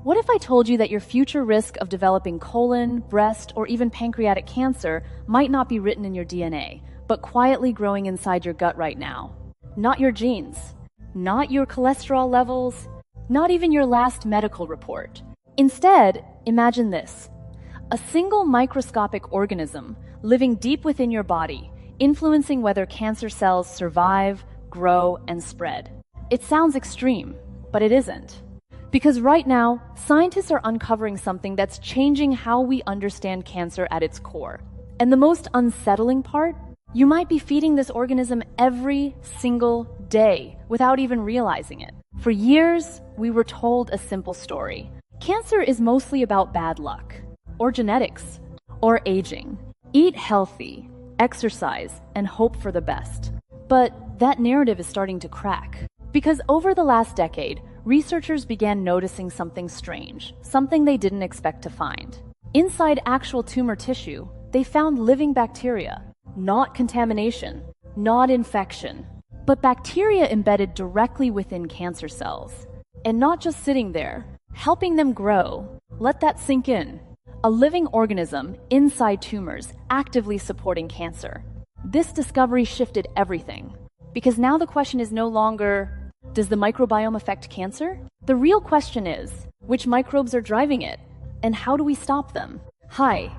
What if I told you that your future risk of developing colon, breast, or even pancreatic cancer might not be written in your DNA, but quietly growing inside your gut right now? Not your genes, not your cholesterol levels, not even your last medical report. Instead, imagine this: a single microscopic organism living deep within your body, influencing whether cancer cells survive, grow, and spread. It sounds extreme, but it isn't. Because right now, scientists are uncovering something that's changing how we understand cancer at its core. And the most unsettling part? You might be feeding this organism every single day without even realizing it. For years, we were told a simple story. Cancer is mostly about bad luck, or genetics, or aging. Eat healthy, exercise, and hope for the best. But that narrative is starting to crack. Because over the last decade, researchers began noticing something strange, something they didn't expect to find. Inside actual tumor tissue, they found living bacteria, not contamination, not infection, but bacteria embedded directly within cancer cells. And not just sitting there, helping them grow. Let that sink in. A living organism inside tumors actively supporting cancer. This discovery shifted everything. Because now the question is no longer, does the microbiome affect cancer? The real question is, which microbes are driving it? And how do we stop them? Hi,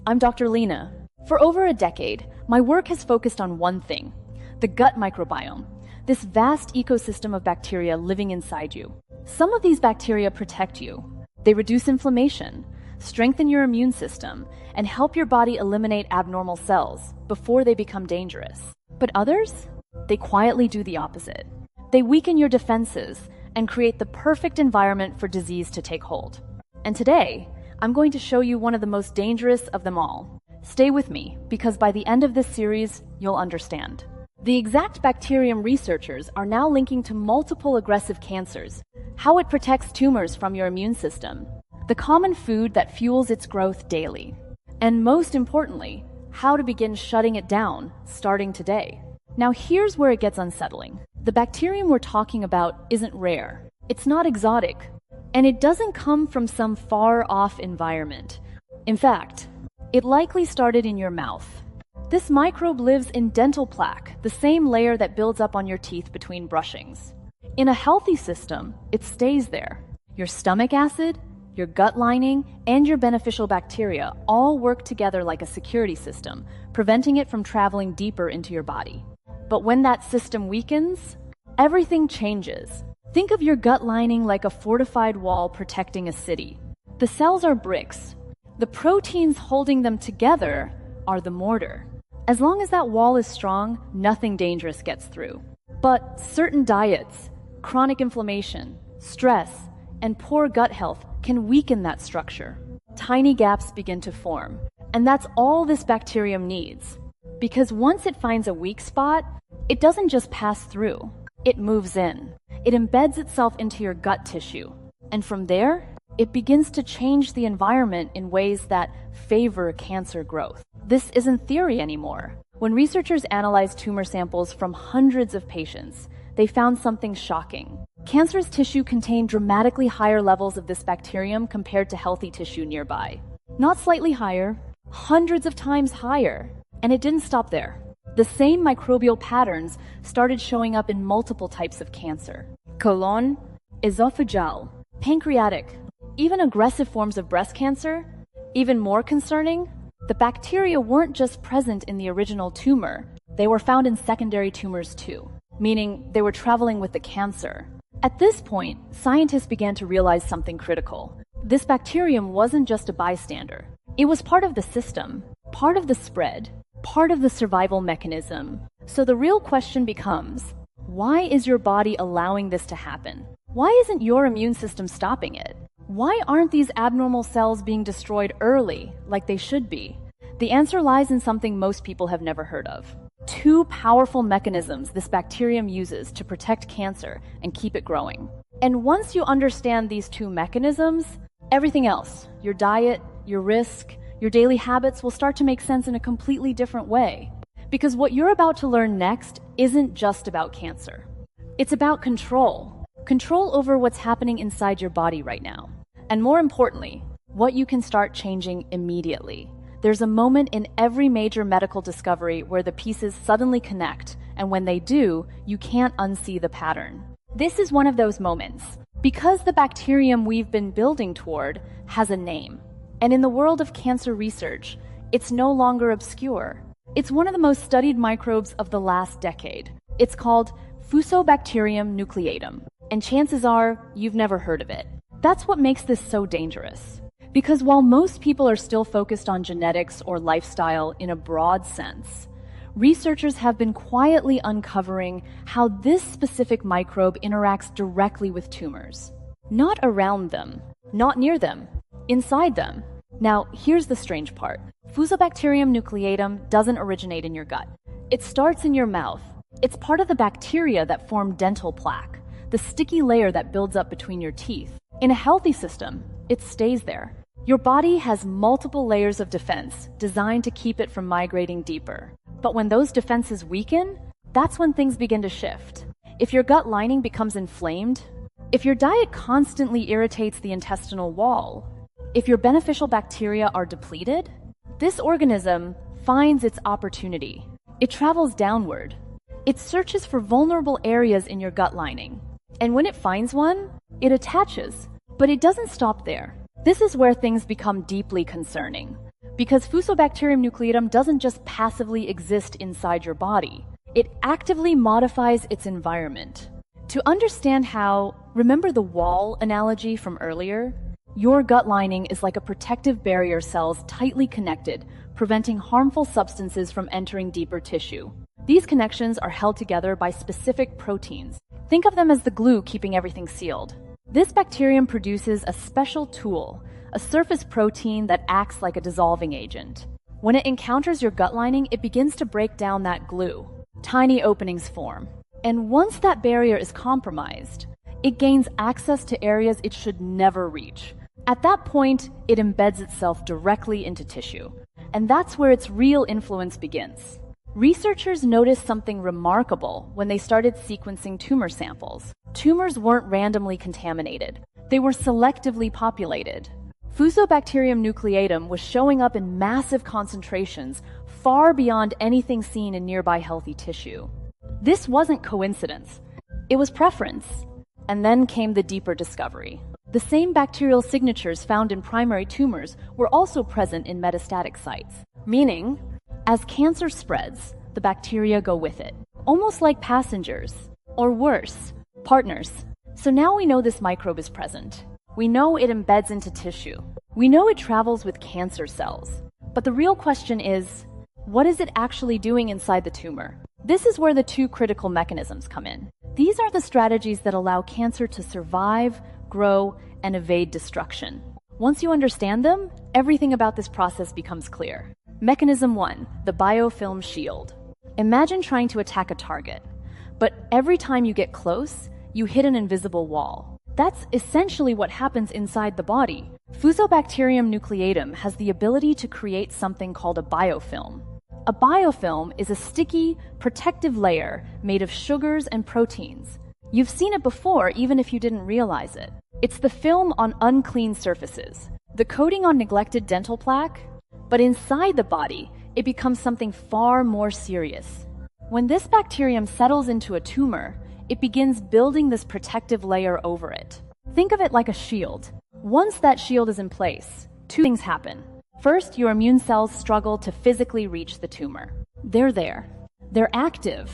I'm Dr. Leana. For over a decade, my work has focused on one thing: the gut microbiome, this vast ecosystem of bacteria living inside you. Some of these bacteria protect you. They reduce inflammation, strengthen your immune system, and help your body eliminate abnormal cells before they become dangerous. But others? They quietly do the opposite. They weaken your defenses and create the perfect environment for disease to take hold. And today, I'm going to show you one of the most dangerous of them all. Stay with me, because by the end of this series, you'll understand. The exact bacterium researchers are now linking to multiple aggressive cancers, how it protects tumors from your immune system, the common food that fuels its growth daily, and most importantly, how to begin shutting it down, starting today. Now here's where it gets unsettling. The bacterium we're talking about isn't rare. It's not exotic. And it doesn't come from some far-off environment. In fact, it likely started in your mouth. This microbe lives in dental plaque, the same layer that builds up on your teeth between brushings. In a healthy system, it stays there. Your stomach acid, your gut lining, and your beneficial bacteria all work together like a security system, preventing it from traveling deeper into your body. But when that system weakens, everything changes. Think of your gut lining like a fortified wall protecting a city. The cells are bricks. The proteins holding them together are the mortar. As long as that wall is strong, nothing dangerous gets through. But certain diets, chronic inflammation, stress, and poor gut health can weaken that structure. Tiny gaps begin to form. And that's all this bacterium needs. Because once it finds a weak spot, it doesn't just pass through. It moves in. It embeds itself into your gut tissue. And from there, it begins to change the environment in ways that favor cancer growth. This isn't theory anymore. When researchers analyzed tumor samples from hundreds of patients, they found something shocking. Cancerous tissue contained dramatically higher levels of this bacterium compared to healthy tissue nearby. Not slightly higher, hundreds of times higher. And it didn't stop there. The same microbial patterns started showing up in multiple types of cancer: colon, esophageal, pancreatic, even aggressive forms of breast cancer. Even more concerning, the bacteria weren't just present in the original tumor, they were found in secondary tumors too, meaning they were traveling with the cancer. At this point, scientists began to realize something critical. This bacterium wasn't just a bystander. It was part of the system, part of the spread, part of the survival mechanism. So the real question becomes, why is your body allowing this to happen? Why isn't your immune system stopping it? Why aren't these abnormal cells being destroyed early, like they should be? The answer lies in something most people have never heard of. Two powerful mechanisms this bacterium uses to protect cancer and keep it growing. And once you understand these two mechanisms, everything else, your diet, your risk, your daily habits will start to make sense in a completely different way. Because what you're about to learn next isn't just about cancer. It's about control. Control over what's happening inside your body right now. And more importantly, what you can start changing immediately. There's a moment in every major medical discovery where the pieces suddenly connect, and when they do, you can't unsee the pattern. This is one of those moments, because the bacterium we've been building toward has a name. And in the world of cancer research, it's no longer obscure. It's one of the most studied microbes of the last decade. It's called Fusobacterium nucleatum, and chances are you've never heard of it. That's what makes this so dangerous. Because while most people are still focused on genetics or lifestyle in a broad sense, researchers have been quietly uncovering how this specific microbe interacts directly with tumors. Not around them, not near them, inside them. Now, here's the strange part. Fusobacterium nucleatum doesn't originate in your gut. It starts in your mouth. It's part of the bacteria that form dental plaque, the sticky layer that builds up between your teeth. In a healthy system, it stays there. Your body has multiple layers of defense designed to keep it from migrating deeper. But when those defenses weaken, that's when things begin to shift. If your gut lining becomes inflamed, if your diet constantly irritates the intestinal wall, if your beneficial bacteria are depleted, this organism finds its opportunity. It travels downward. It searches for vulnerable areas in your gut lining. And when it finds one, it attaches. But it doesn't stop there. This is where things become deeply concerning. Because Fusobacterium nucleatum doesn't just passively exist inside your body. It actively modifies its environment. To understand how, remember the wall analogy from earlier? Your gut lining is like a protective barrier cells tightly connected, preventing harmful substances from entering deeper tissue. These connections are held together by specific proteins. Think of them as the glue keeping everything sealed. This bacterium produces a special tool, a surface protein that acts like a dissolving agent. When it encounters your gut lining, it begins to break down that glue. Tiny openings form. And once that barrier is compromised, it gains access to areas it should never reach. At that point, it embeds itself directly into tissue. And that's where its real influence begins. Researchers noticed something remarkable when they started sequencing tumor samples. Tumors weren't randomly contaminated. They were selectively populated. Fusobacterium nucleatum was showing up in massive concentrations far beyond anything seen in nearby healthy tissue. This wasn't coincidence. It was preference. And then came the deeper discovery. The same bacterial signatures found in primary tumors were also present in metastatic sites, meaning, as cancer spreads, the bacteria go with it, almost like passengers, or worse, partners. So now we know this microbe is present. We know it embeds into tissue. We know it travels with cancer cells. But the real question is, what is it actually doing inside the tumor? This is where the two critical mechanisms come in. These are the strategies that allow cancer to survive, grow, and evade destruction. Once you understand them, everything about this process becomes clear. Mechanism 1, the biofilm shield. Imagine trying to attack a target, but every time you get close, you hit an invisible wall. That's essentially what happens inside the body. Fusobacterium nucleatum has the ability to create something called a biofilm. A biofilm is a sticky, protective layer made of sugars and proteins. You've seen it before, even if you didn't realize it. It's the film on unclean surfaces, the coating on neglected dental plaque. But inside the body, it becomes something far more serious. When this bacterium settles into a tumor, it begins building this protective layer over it. Think of it like a shield. Once that shield is in place, two things happen. First, your immune cells struggle to physically reach the tumor. They're there. They're active,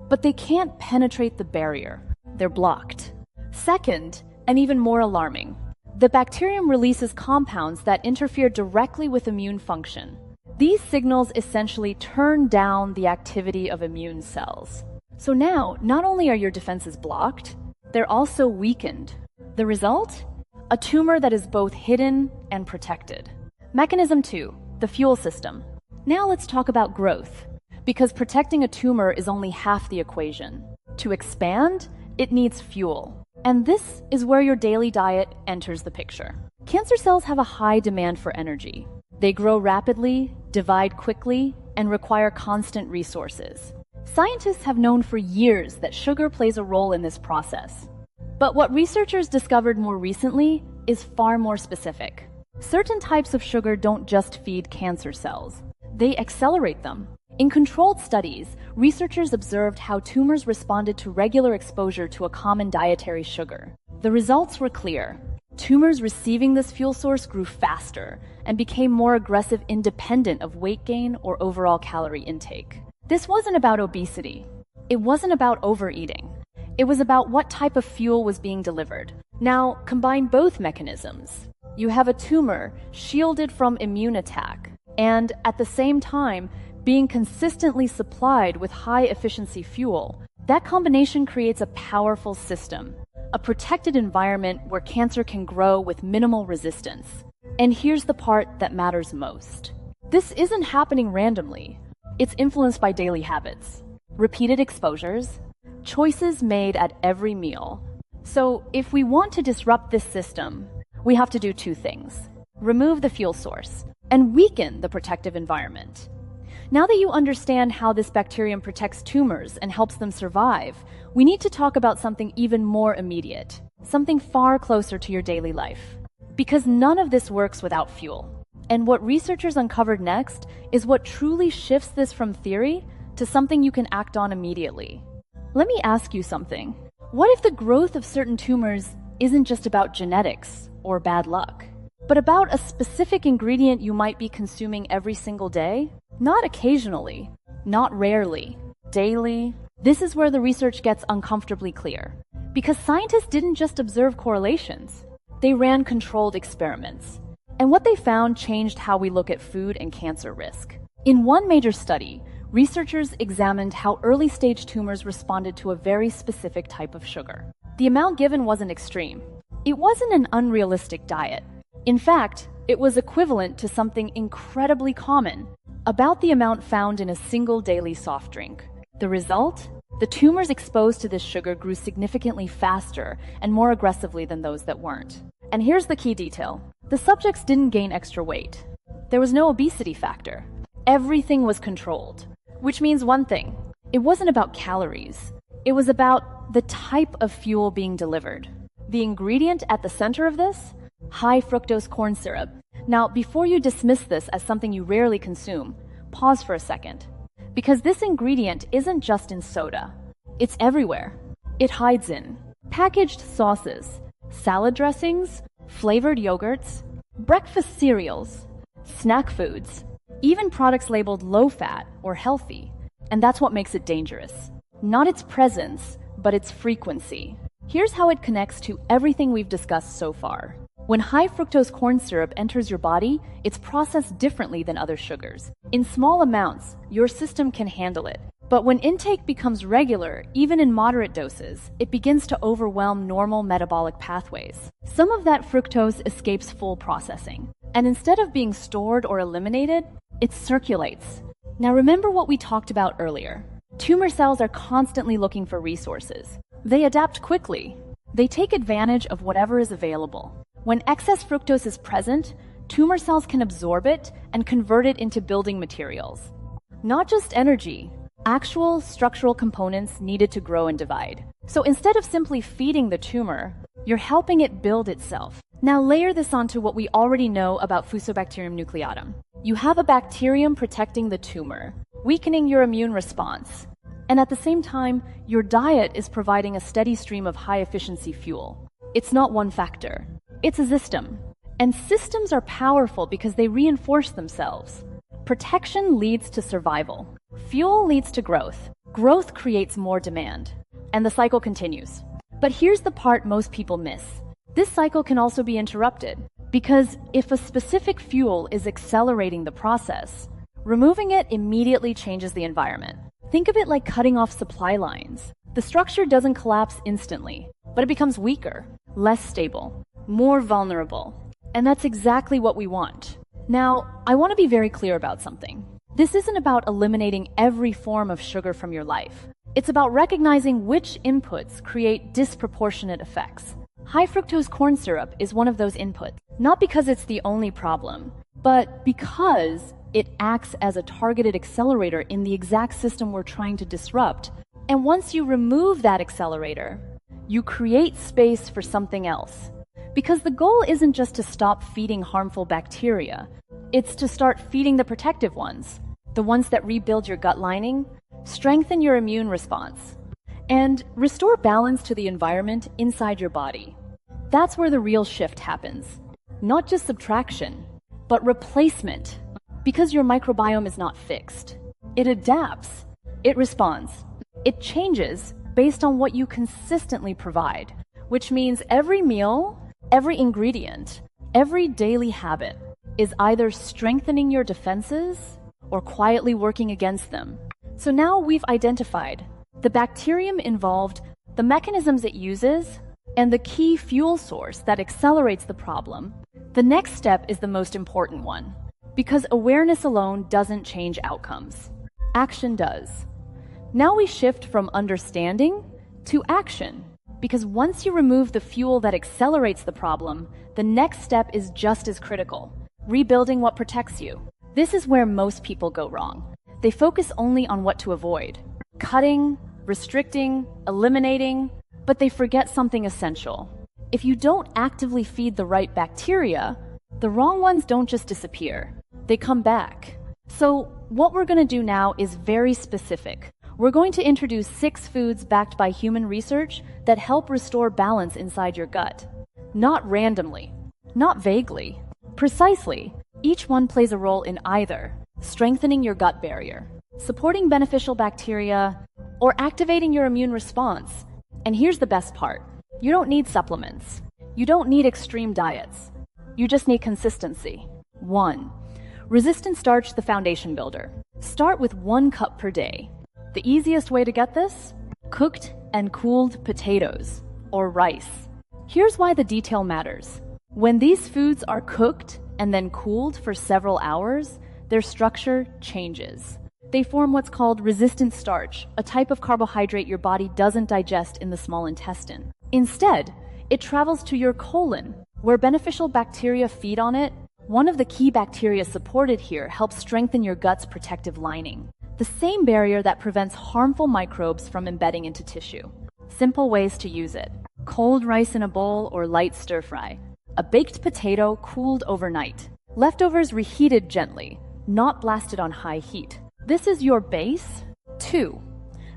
but they can't penetrate the barrier. They're blocked. Second, and even more alarming, the bacterium releases compounds that interfere directly with immune function. These signals essentially turn down the activity of immune cells. So now, not only are your defenses blocked, they're also weakened. The result? A tumor that is both hidden and protected. Mechanism 2, the fuel system. Now let's talk about growth, because protecting a tumor is only half the equation. To expand, it needs fuel. And this is where your daily diet enters the picture. Cancer cells have a high demand for energy. They grow rapidly, divide quickly, and require constant resources. Scientists have known for years that sugar plays a role in this process. But what researchers discovered more recently is far more specific. Certain types of sugar don't just feed cancer cells. They accelerate them. In controlled studies, researchers observed how tumors responded to regular exposure to a common dietary sugar. The results were clear. Tumors receiving this fuel source grew faster and became more aggressive independent of weight gain or overall calorie intake. This wasn't about obesity. It wasn't about overeating. It was about what type of fuel was being delivered. Now, combine both mechanisms. You have a tumor shielded from immune attack, and at the same time, being consistently supplied with high-efficiency fuel. That combination creates a powerful system, a protected environment where cancer can grow with minimal resistance. And here's the part that matters most. This isn't happening randomly. It's influenced by daily habits, repeated exposures, choices made at every meal. So if we want to disrupt this system, we have to do two things: remove the fuel source and weaken the protective environment. Now that you understand how this bacterium protects tumors and helps them survive, we need to talk about something even more immediate, something far closer to your daily life. Because none of this works without fuel. And what researchers uncovered next is what truly shifts this from theory to something you can act on immediately. Let me ask you something. What if the growth of certain tumors isn't just about genetics or bad luck, but about a specific ingredient you might be consuming every single day? Not occasionally, not rarely, daily. This is where the research gets uncomfortably clear. Because scientists didn't just observe correlations. They ran controlled experiments. And what they found changed how we look at food and cancer risk. In one major study, researchers examined how early-stage tumors responded to a very specific type of sugar. The amount given wasn't extreme. It wasn't an unrealistic diet. In fact, it was equivalent to something incredibly common, about the amount found in a single daily soft drink. The result? The tumors exposed to this sugar grew significantly faster and more aggressively than those that weren't. And here's the key detail. The subjects didn't gain extra weight. There was no obesity factor. Everything was controlled. Which means one thing. It wasn't about calories. It was about the type of fuel being delivered. The ingredient at the center of this? High fructose corn syrup. Now, before you dismiss this as something you rarely consume, pause for a second. Because this ingredient isn't just in soda. It's everywhere. It hides in packaged sauces, salad dressings, flavored yogurts, breakfast cereals, snack foods, even products labeled low-fat or healthy. And that's what makes it dangerous. Not its presence, but its frequency. Here's how it connects to everything we've discussed so far. When high fructose corn syrup enters your body, it's processed differently than other sugars. In small amounts, your system can handle it. But when intake becomes regular, even in moderate doses, it begins to overwhelm normal metabolic pathways. Some of that fructose escapes full processing. And instead of being stored or eliminated, it circulates. Now remember what we talked about earlier. Tumor cells are constantly looking for resources. They adapt quickly. They take advantage of whatever is available. When excess fructose is present, tumor cells can absorb it and convert it into building materials. Not just energy, actual structural components needed to grow and divide. So instead of simply feeding the tumor, you're helping it build itself. Now layer this onto what we already know about Fusobacterium nucleatum. You have a bacterium protecting the tumor, weakening your immune response. And at the same time, your diet is providing a steady stream of high-efficiency fuel. It's not one factor. It's a system. And systems are powerful because they reinforce themselves. Protection leads to survival. Fuel leads to growth. Growth creates more demand. And the cycle continues. But here's the part most people miss. This cycle can also be interrupted. Because if a specific fuel is accelerating the process, removing it immediately changes the environment. Think of it like cutting off supply lines. The structure doesn't collapse instantly, but it becomes weaker, less stable, more vulnerable. And that's exactly what we want. Now, I want to be very clear about something. This isn't about eliminating every form of sugar from your life. It's about recognizing which inputs create disproportionate effects. High fructose corn syrup is one of those inputs, not because it's the only problem, but because it acts as a targeted accelerator in the exact system we're trying to disrupt. And once you remove that accelerator, you create space for something else. Because the goal isn't just to stop feeding harmful bacteria, it's to start feeding the protective ones, the ones that rebuild your gut lining, strengthen your immune response, and restore balance to the environment inside your body. That's where the real shift happens. Not just subtraction, but replacement. Because your microbiome is not fixed. It adapts. It responds. It changes based on what you consistently provide, which means every meal, every ingredient, every daily habit is either strengthening your defenses or quietly working against them. So now we've identified the bacterium involved, the mechanisms it uses, and the key fuel source that accelerates the problem. The next step is the most important one, because awareness alone doesn't change outcomes. Action does. Now we shift from understanding to action, because once you remove the fuel that accelerates the problem, the next step is just as critical, rebuilding what protects you. This is where most people go wrong. They focus only on what to avoid, cutting, restricting, eliminating, but they forget something essential. If you don't actively feed the right bacteria, the wrong ones don't just disappear. They come back. So what we're going to do now is very specific. We're going to introduce 6 foods backed by human research that help restore balance inside your gut. Not randomly, not vaguely. Precisely, each one plays a role in either strengthening your gut barrier, supporting beneficial bacteria, or activating your immune response. And here's the best part. You don't need supplements. You don't need extreme diets. You just need consistency. 1. Resistant starch, the foundation builder. Start with 1 cup per day. The easiest way to get this? Cooked and cooled potatoes, or rice. Here's why the detail matters. When these foods are cooked and then cooled for several hours, their structure changes. They form what's called resistant starch, a type of carbohydrate your body doesn't digest in the small intestine. Instead, it travels to your colon, where beneficial bacteria feed on it. One of the key bacteria supported here helps strengthen your gut's protective lining, the same barrier that prevents harmful microbes from embedding into tissue. Simple ways to use it. Cold rice in a bowl or light stir fry. A baked potato cooled overnight. Leftovers reheated gently, not blasted on high heat. This is your base. 2.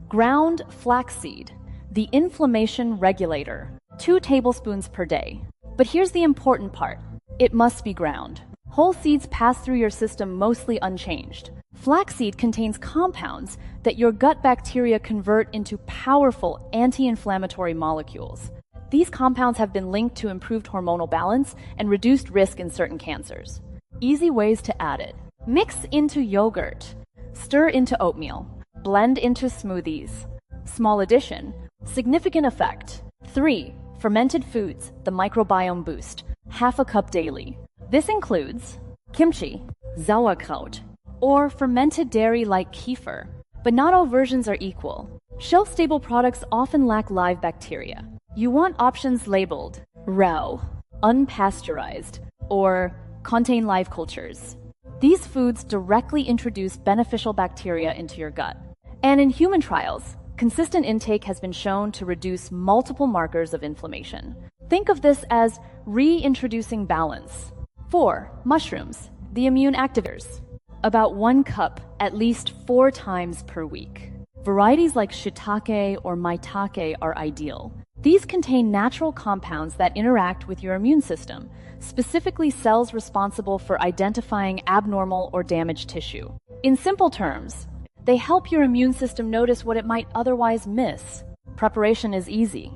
Ground flaxseed, the inflammation regulator. 2 tablespoons per day. But here's the important part. It must be ground. Whole seeds pass through your system mostly unchanged. Flaxseed contains compounds that your gut bacteria convert into powerful anti-inflammatory molecules. These compounds have been linked to improved hormonal balance and reduced risk in certain cancers. Easy ways to add it. Mix into yogurt. Stir into oatmeal. Blend into smoothies. Small addition. Significant effect. 3. Fermented foods, the microbiome boost. Half a cup daily. This includes kimchi, sauerkraut, or fermented dairy like kefir. But not all versions are equal. Shelf-stable products often lack live bacteria. You want options labeled raw, unpasteurized, or contain live cultures. These foods directly introduce beneficial bacteria into your gut. And in human trials, consistent intake has been shown to reduce multiple markers of inflammation. Think of this as reintroducing balance. 4. Mushrooms, the immune activators. About 1 cup at least 4 times per week. Varieties like shiitake or maitake are ideal. These contain natural compounds that interact with your immune system, specifically cells responsible for identifying abnormal or damaged tissue. In simple terms, they help your immune system notice what it might otherwise miss. Preparation is easy.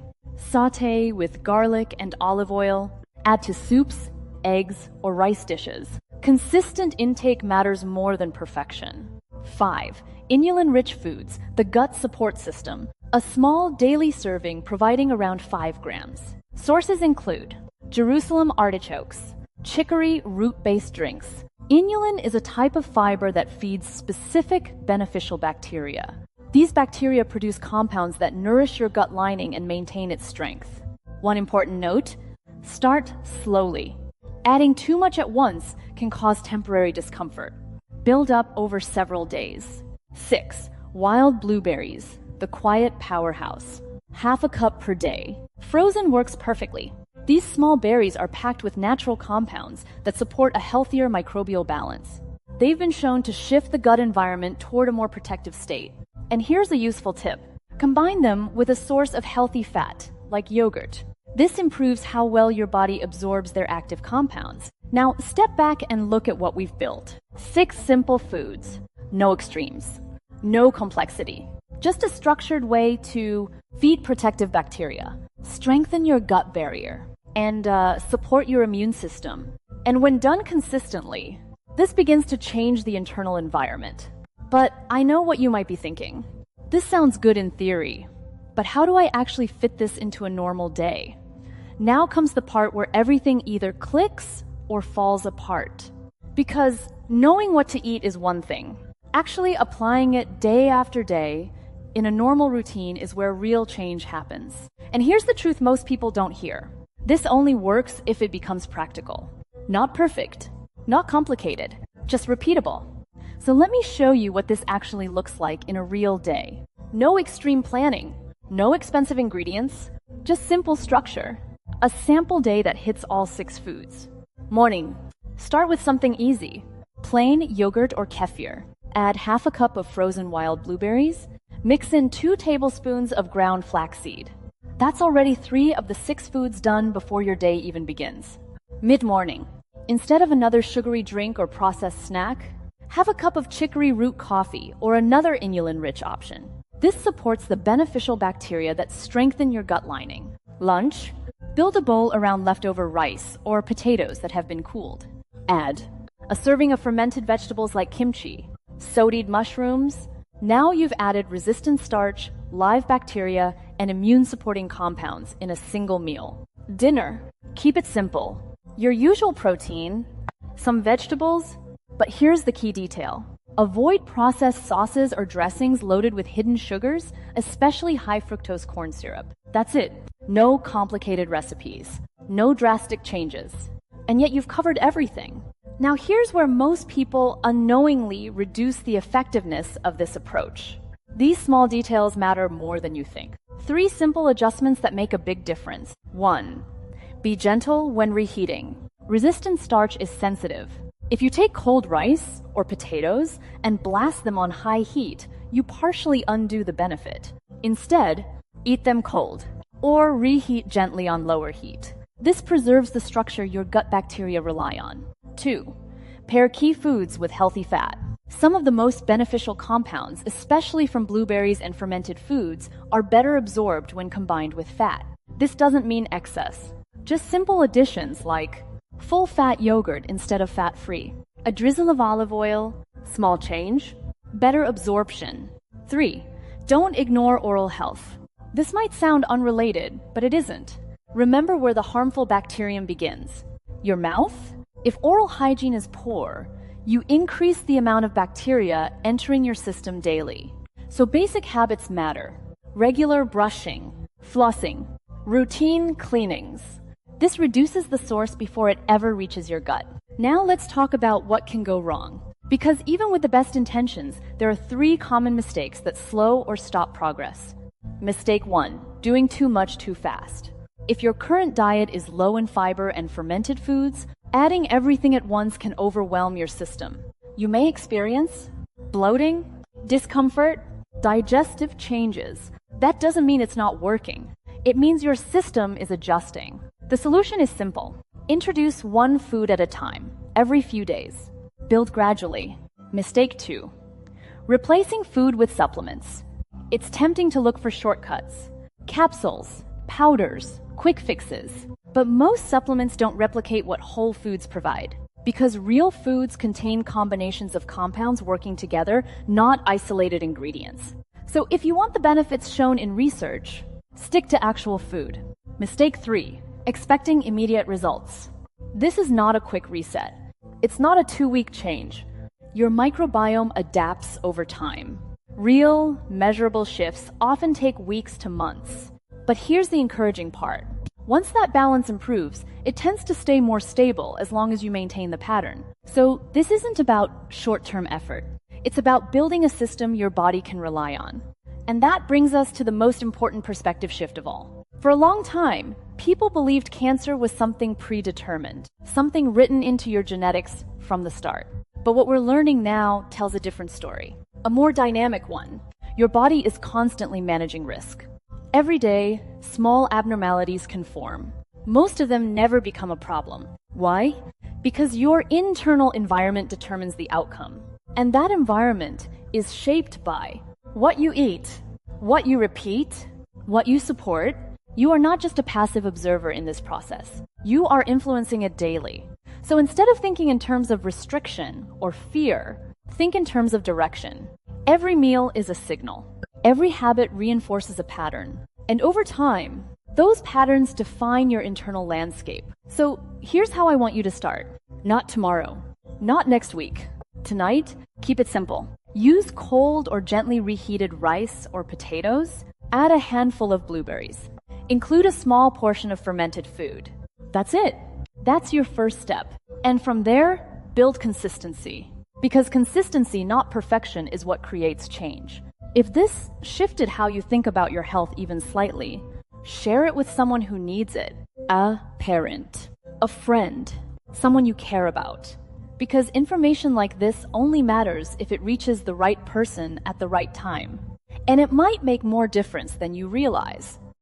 Sauté with garlic and olive oil. Add to soups, eggs, or rice dishes. Consistent intake matters more than perfection. 5. Inulin-rich foods, the gut support system. A small daily serving providing around 5 grams. Sources include Jerusalem artichokes, chicory root-based drinks. Inulin is a type of fiber that feeds specific beneficial bacteria. These bacteria produce compounds that nourish your gut lining and maintain its strength. One important note, start slowly. Adding too much at once can cause temporary discomfort. Build up over several days. 6. Wild blueberries, the quiet powerhouse. Half a cup per day. Frozen works perfectly. These small berries are packed with natural compounds that support a healthier microbial balance. They've been shown to shift the gut environment toward a more protective state. And here's a useful tip. Combine them with a source of healthy fat, like yogurt. This improves how well your body absorbs their active compounds. Now, step back and look at what we've built. 6 simple foods. No extremes. No complexity. Just a structured way to feed protective bacteria, strengthen your gut barrier, and support your immune system. And when done consistently, this begins to change the internal environment. But I know what you might be thinking. This sounds good in theory, but how do I actually fit this into a normal day? Now comes the part where everything either clicks or falls apart. Because knowing what to eat is one thing. Actually applying it day after day in a normal routine is where real change happens. And here's the truth most people don't hear. This only works if it becomes practical. Not perfect, not complicated, just repeatable. So let me show you what this actually looks like in a real day. No extreme planning, no expensive ingredients, just simple structure. A sample day that hits all 6 foods. Morning. Start with something easy. Plain yogurt or kefir. Add half a cup of frozen wild blueberries. Mix in 2 tablespoons of ground flaxseed. That's already 3 of the 6 foods done before your day even begins. Mid-morning. Instead of another sugary drink or processed snack, have a cup of chicory root coffee or another inulin-rich option. This supports the beneficial bacteria that strengthen your gut lining. Lunch. Build a bowl around leftover rice or potatoes that have been cooled. Add a serving of fermented vegetables like kimchi, sodied mushrooms. Now you've added resistant starch, live bacteria, and immune-supporting compounds in a single meal. Dinner. Keep it simple. Your usual protein, some vegetables, but here's the key detail. Avoid processed sauces or dressings loaded with hidden sugars, especially high fructose corn syrup. That's it. No complicated recipes. No drastic changes. And yet you've covered everything. Now here's where most people unknowingly reduce the effectiveness of this approach. These small details matter more than you think. 3 simple adjustments that make a big difference. 1. Be gentle when reheating. Resistant starch is sensitive. If you take cold rice or potatoes and blast them on high heat, you partially undo the benefit. Instead, eat them cold or reheat gently on lower heat. This preserves the structure your gut bacteria rely on. 2. Pair key foods with healthy fat. Some of the most beneficial compounds, especially from blueberries and fermented foods, are better absorbed when combined with fat. This doesn't mean excess. Just simple additions like full-fat yogurt instead of fat-free, a drizzle of olive oil, small change, better absorption. 3. Don't ignore oral health. This might sound unrelated, but it isn't. Remember where the harmful bacterium begins. Your mouth? If oral hygiene is poor, you increase the amount of bacteria entering your system daily. So basic habits matter. Regular brushing, flossing, routine cleanings. This reduces the source before it ever reaches your gut. Now let's talk about what can go wrong. Because even with the best intentions, there are 3 common mistakes that slow or stop progress. Mistake 1, doing too much too fast. If your current diet is low in fiber and fermented foods, adding everything at once can overwhelm your system. You may experience bloating, discomfort, digestive changes. That doesn't mean it's not working. It means your system is adjusting. The solution is simple. Introduce 1 food at a time, every few days. Build gradually. Mistake 2. Replacing food with supplements. It's tempting to look for shortcuts. Capsules, powders, quick fixes. But most supplements don't replicate what whole foods provide. Because real foods contain combinations of compounds working together, not isolated ingredients. So if you want the benefits shown in research, stick to actual food. Mistake 3. Expecting immediate results. This is not a quick reset. It's not a 2-week change. Your microbiome adapts over time. Real, measurable shifts often take weeks to months. But here's the encouraging part. Once that balance improves, it tends to stay more stable as long as you maintain the pattern. So this isn't about short-term effort. It's about building a system your body can rely on. And that brings us to the most important perspective shift of all. For a long time, People believed cancer was something predetermined, something written into your genetics from the start. But what we're learning now tells a different story, a more dynamic one. Your body is constantly managing risk. Every day, small abnormalities can form. Most of them never become a problem. Why? Because your internal environment determines the outcome. And that environment is shaped by what you eat, what you repeat, what you support. You are not just a passive observer in this process. You are influencing it daily. So instead of thinking in terms of restriction or fear, think in terms of direction. Every meal is a signal. Every habit reinforces a pattern. And over time, those patterns define your internal landscape. So here's how I want you to start. Not tomorrow. Not next week. Tonight, keep it simple. Use cold or gently reheated rice or potatoes. Add a handful of blueberries. Include a small portion of fermented food. That's it. That's your first step. And from there, build consistency. Because consistency, not perfection, is what creates change. If this shifted how you think about your health even slightly, share it with someone who needs it. A parent, a friend, someone you care about. Because information like this only matters if it reaches the right person at the right time. And it might make more difference than you realize.